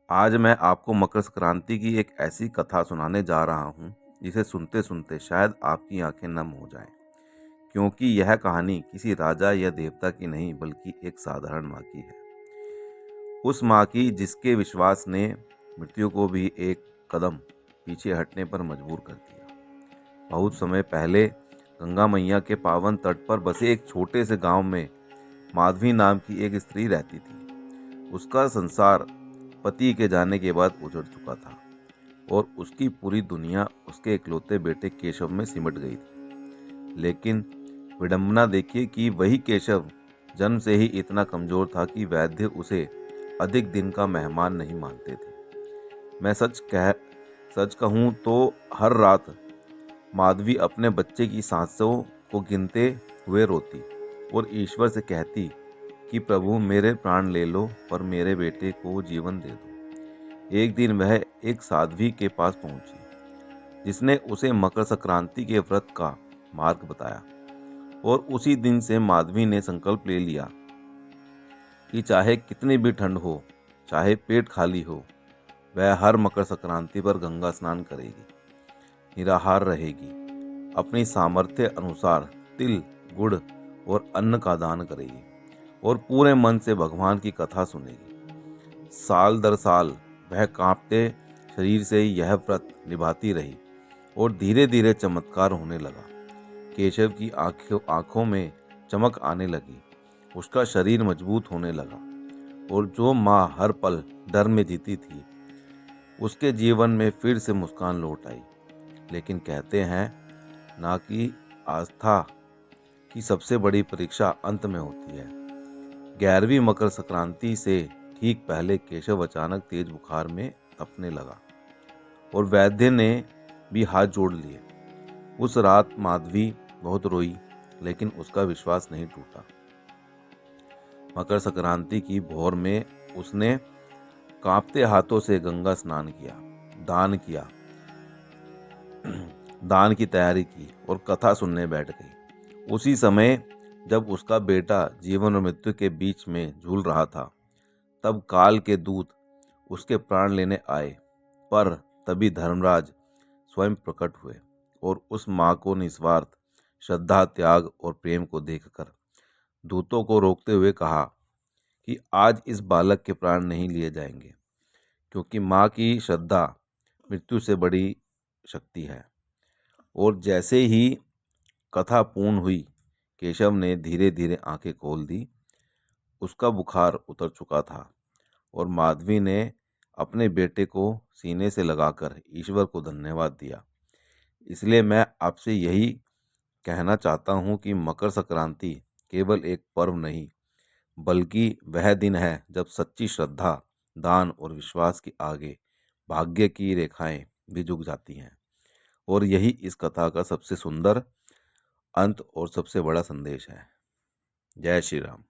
आज मैं आपको मकर संक्रांति की एक ऐसी कथा सुनाने जा रहा हूँ जिसे सुनते सुनते शायद आपकी आंखें नम हो जाएं, क्योंकि यह कहानी किसी राजा या देवता की नहीं बल्कि एक साधारण माँ की है। उस माँ की जिसके विश्वास ने मृत्यु को भी एक कदम पीछे हटने पर मजबूर कर दिया। बहुत समय पहले गंगा मैया के पावन तट पर बसे एक छोटे से गांव में माधवी नाम की एक स्त्री रहती थी। उसका संसार पति के जाने के बाद उजड़ चुका था और उसकी पूरी दुनिया उसके इकलौते बेटे केशव में सिमट गई थी। लेकिन विडंबना देखिए कि वही केशव जन्म से ही इतना कमजोर था कि वैद्य उसे अधिक दिन का मेहमान नहीं मानते थे। मैं सच कहूँ तो हर रात माधवी अपने बच्चे की सांसों को गिनते हुए रोती और ईश्वर से कहती कि प्रभु मेरे प्राण ले लो पर मेरे बेटे को जीवन दे दो। एक दिन वह एक साध्वी के पास पहुंची जिसने उसे मकर संक्रांति के व्रत का मार्ग बताया और उसी दिन से माधवी ने संकल्प ले लिया कि चाहे कितनी भी ठंड हो, चाहे पेट खाली हो, वह हर मकर संक्रांति पर गंगा स्नान करेगी, निराहार रहेगी, अपनी सामर्थ्य अनुसार तिल, गुड़ और अन्न का दान करेगी और पूरे मन से भगवान की कथा सुनेगी। साल दर साल वह कांपते शरीर से यह व्रत निभाती रही और धीरे धीरे चमत्कार होने लगा। केशव की आंखों में चमक आने लगी, उसका शरीर मजबूत होने लगा और जो माँ हर पल डर में जीती थी, उसके जीवन में फिर से मुस्कान लौट आई। लेकिन कहते हैं ना कि आस्था की सबसे बड़ी परीक्षा अंत में होती है। 11वीं मकर संक्रांति से ठीक पहले केशव अचानक तेज बुखार में तपने लगा और वैद्य ने भी हाथ जोड़ लिए। उस रात माधवी बहुत रोई, लेकिन उसका विश्वास नहीं टूटा। मकर संक्रांति की भोर में उसने कांपते हाथों से गंगा स्नान किया, दान की तैयारी की और कथा सुनने बैठ गई। उसी समय जब उसका बेटा जीवन और मृत्यु के बीच में झूल रहा था, तब काल के दूत उसके प्राण लेने आए। पर तभी धर्मराज स्वयं प्रकट हुए और उस माँ को निस्वार्थ श्रद्धा, त्याग और प्रेम को देखकर दूतों को रोकते हुए कहा कि आज इस बालक के प्राण नहीं लिए जाएंगे, क्योंकि माँ की श्रद्धा मृत्यु से बड़ी शक्ति है। और जैसे ही कथा पूर्ण हुई, केशव ने धीरे धीरे आंखें खोल दी। उसका बुखार उतर चुका था और माधवी ने अपने बेटे को सीने से लगाकर ईश्वर को धन्यवाद दिया। इसलिए मैं आपसे यही कहना चाहता हूँ कि मकर संक्रांति केवल एक पर्व नहीं, बल्कि वह दिन है जब सच्ची श्रद्धा, दान और विश्वास के आगे भाग्य की रेखाएं भी झुक जाती हैं। और यही इस कथा का सबसे सुंदर अंत और सबसे बड़ा संदेश है। जय श्री राम।